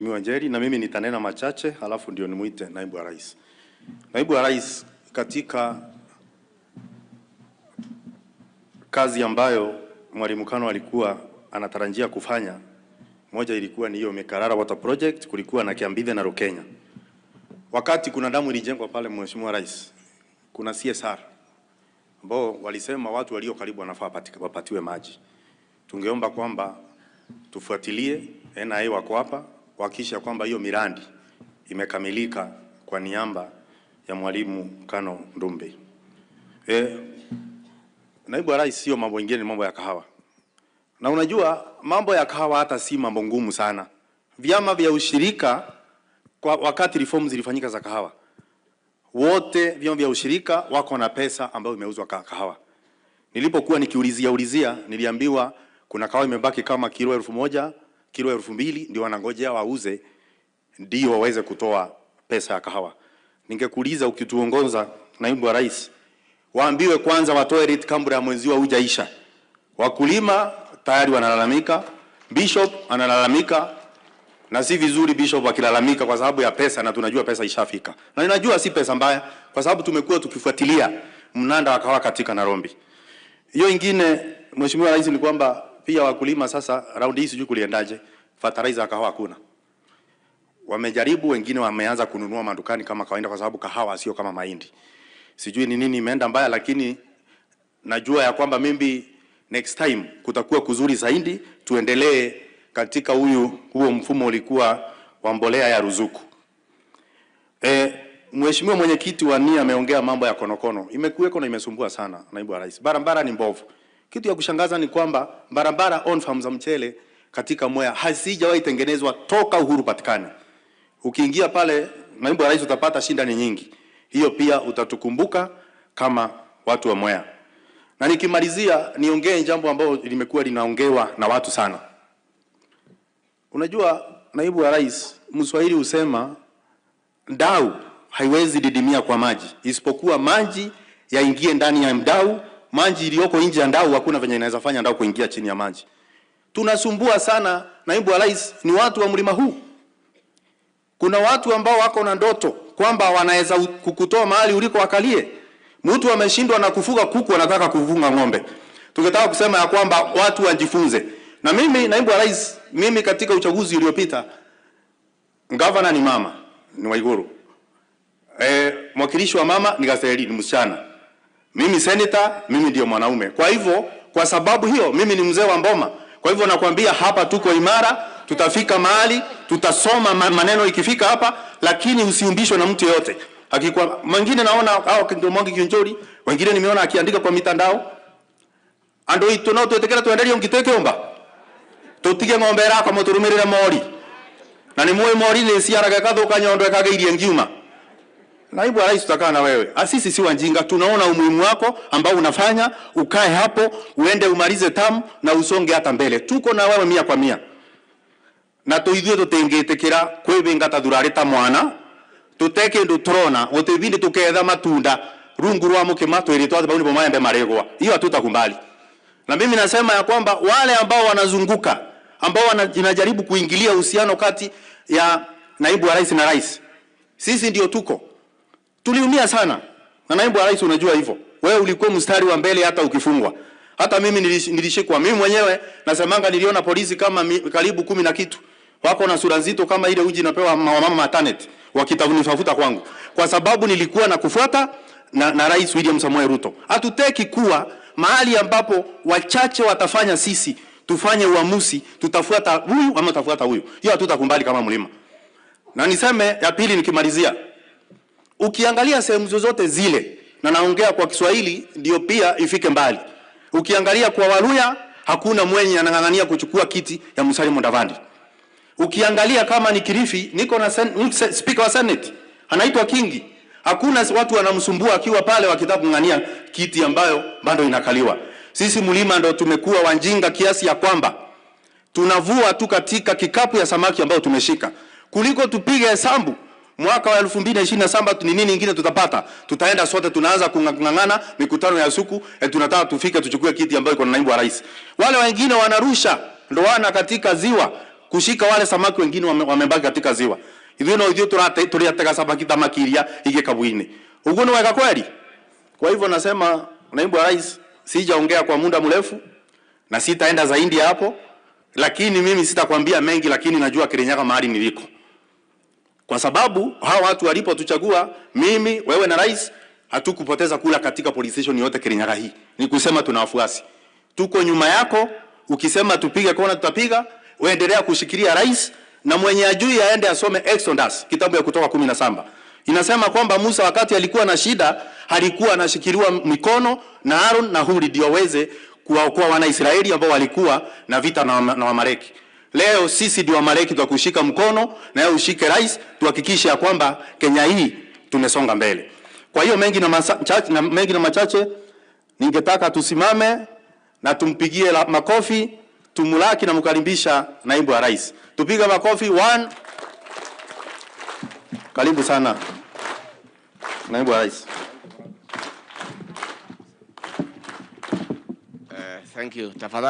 Njeri, na mimi nitanena machache halafu ndio nimuite naibu wa rais. Naibu wa rais, katika kazi ambayo Mwalimu Kano alikuwa anatarajia kufanya, moja ilikuwa ni hiyo Mekarara Water Project, kulikuwa na Kiambithe na Rukenya. Wakati kuna damu ilijengwa pale, Mheshimiwa Rais, kuna CSR ambao walisema watu walio karibu wanafaa wapatiwe maji. Tungeomba kwamba tufuatilie, NIA wako hapa kuhakikisha kwamba hiyo miradi imekamilika kwa niaba ya Mwalimu Kano Ndumbe. Naibu wa rais, sio mambo mengine, mambo ya kahawa. Na unajua mambo ya kahawa hata si mambo ngumu sana. Vyama vya ushirika kwa wakati reforms zilifanyika za kahawa, wote vyama vya ushirika wako na pesa ambayo imeuzwa kahawa. Nilipokuwa nikiulizia niliambiwa kuna kahawa imebaki kama kilo 1000, kilo 2000 ndio wanangojea wauze ndio waweze kutoa pesa ya kahawa. Ningekuuliza, ukituongoza naibu wa rais, waambiwe kwanza watoe rate kabla ya mwezi wa hujaisha. Wakulima tayari wanalalamika, Bishop analalamika, na si vizuri Bishop akilalamika kwa sababu ya pesa, na tunajua pesa ishafika. Na ninajua si pesa mbaya kwa sababu tumekuwa tukifuatilia mnanda wa kahawa katika Nairobi. Hiyo ingine, Mheshimiwa Rais, ni kwamba pia wakulima sasa round hii sijui kuliendaje, fertilizer ya kahawa hakuna. Wamejaribu, wengine wameanza kununua madukani kama kawaida kwa sababu kahawa sio kama mahindi. Sijui ni nini imeenda mbaya, lakini najua ya kwamba mimi next time kutakuwa kuzuri zaidi, tuendelee katika huo mfumo ulikuwa wa mbolea ya ruzuku. Mheshimiwa mwenyekiti wa NIA ameongea mambo ya konokono. Imekuweko na imesumbua sana, naibu wa rais. Barabara ni mbovu. Kitu ya kushangaza ni kwamba barabara on farm za mchele katika Mwea hazijawahi tengenezwa toka uhuru patikane. Ukiingia pale, naibu wa rais, utapata shinda ni nyingi. Hiyo pia utatukumbuka kama watu wa Mwea. Na nikimalizia niongee jambo ambalo limekuwa linaongewa na watu sana. Unajua naibu wa rais, Mswahili husema ndau haiwezi didimia kwa maji, isipokuwa maji yaingie ndani ya mdau. Maji iliyoko nje ya ndau hakuna venye inaweza fanya ndau kuingia chini ya maji. Tunasumbua sana naibu wa rais, ni watu wa mlima huu. Kuna watu ambao wako na ndoto kwamba wanaweza kukutoa mahali uliko wakalie. Mtu ameshindwa na kufuga kuku, anataka kufunga ng'ombe. Tungetaka kusema ya kwamba watu wajifunze. Na mimi naibu wa rais, mimi katika uchaguzi uliopita, governor ni mama, ni Waiguru. Mwakilishi wa mama ni Gaseli, ni msichana. Mimi senator, mimi ndio mwanaume. Kwa hivyo, kwa sababu hiyo, mimi ni mzee wa Mboma. Kwa hivyo nakwambia hapa tuko imara, tutafika mahali, tutasoma maneno ikifika hapa, lakini usiumbishwe na mtu yeyote. Hakika mwingine naona hao ndio Mwangi Kionjori, wengine nimeona akiandika kwa mitandao. Ando itono tuetekera tuendelee ngiteke omba. Tutige ng'ombe yako muturumirire mori. Na ni muwe mori ni siaraga kathuka nyondo ekageirie ngiuma. Naibu wa rais, tutakaa na wewe. Asisi si wanjinga, tunaona umuhimu wako ambao unafanya, ukae hapo, uende umalize tamu na usonge hata mbele. Tuko na wewe 100%. Na tuithue tutengetekera kwebenga tathurari ta mwana. Tuteke ndo trona, utebindi tuketha matunda, rungu rwa mukima twirito ati bauni bomayembe maregwa. Hiyo hatutakumbali. Na mimi nasema ya kwamba wale ambao wanazunguka, ambao wanajaribu kuingilia uhusiano kati ya naibu wa rais na rais, sisi ndio tuko. Tuliumia sana. Na naibu wa rais unajua hivyo. Wewe ulikuwa mstari wa mbele hata ukifungwa. Hata mimi nilishikwa. Mimi mwenyewe nasemanga niliona polisi kama karibu 10 na kitu. Wako na sura nzito kama ile uji napewa mama maternity wakitafuta kwangu. Kwa sababu nilikuwa na kufuata na Rais William Samoei Ruto. Hatutaki kuwa mahali ambapo wachache watafanya sisi tufanye uamuzi, tutafuata huyu ama tutafuata huyu. Hiyo hatutakumbali kama mlima. Na niseme ya pili nikimalizia. Ukiangalia sehemu zozote zile, na naongea kwa Kiswahili ndio pia ifike mbali. Ukiangalia kwa Waluya hakuna mwenye anang'ang'ania kuchukua kiti ya Musalia Mudavadi. Ukiangalia kama ni Kilifi, niko na speaker wa Senate anaitwa Kingi. Hakuna watu wanamsumbua akiwa pale wakitaka kung'ang'ania kiti ambayo bado inakaliwa. Sisi mlima ndo tumekuwa wanjinga kiasi ya kwamba tunavua tu katika kikapu ya samaki ambao tumeshika. Kuliko tupige hesabu mwaka wa 2027 ni nini nyingine tutapata. Tutaenda sote tunaanza kung'ang'ana mikutano ya suku, tunataka tufike tuchukue kiti ambayo iko na naibu wa rais. Wale wengine wanarusha ndoana katika ziwa kushika wale samaki wengine wamebaki katika ziwa. Hivyo na hivyo tuliateka samaki tamakiria ige kabuini. Uguo ni weka kweli? Kwa hivyo nasema naibu wa rais, sijaongea kwa muda mrefu na sitaenda zaidi hapo, lakini mimi sitakwambia mengi, lakini najua Kirinyaga mahali niliko. Kwa sababu hao watu walipotuchagua mimi, wewe na rais, hatukupoteza kula katika police station yote Kirinyaga hii. Ni kusema tuna wafuasi. Tuko nyuma yako, ukisema tupige kona tutapiga, uendelea kushikilia rais, na mwenye ajui aende asome Exodus, kitabu ya Kutoka 17. Inasema kwamba Musa wakati alikuwa na shida, alikuwa anashikiliwa mikono na Aaron na Huri ndio waweze kuwaokoa wana Israeli ambao walikuwa na vita na Wamaleki. Leo sisi ndio Wamaleki tutakushika mkono na wewe ushike rais, tuhakikishe kwamba Kenya hii tumesonga mbele. Kwa hiyo mengi na machache ningetaka tusimame na tumpigie makofi, tumulaki na mkaribisha naibu wa rais. Tupiga makofi. 1. Karibu sana naibu wa rais. Thank you. Tafadhali.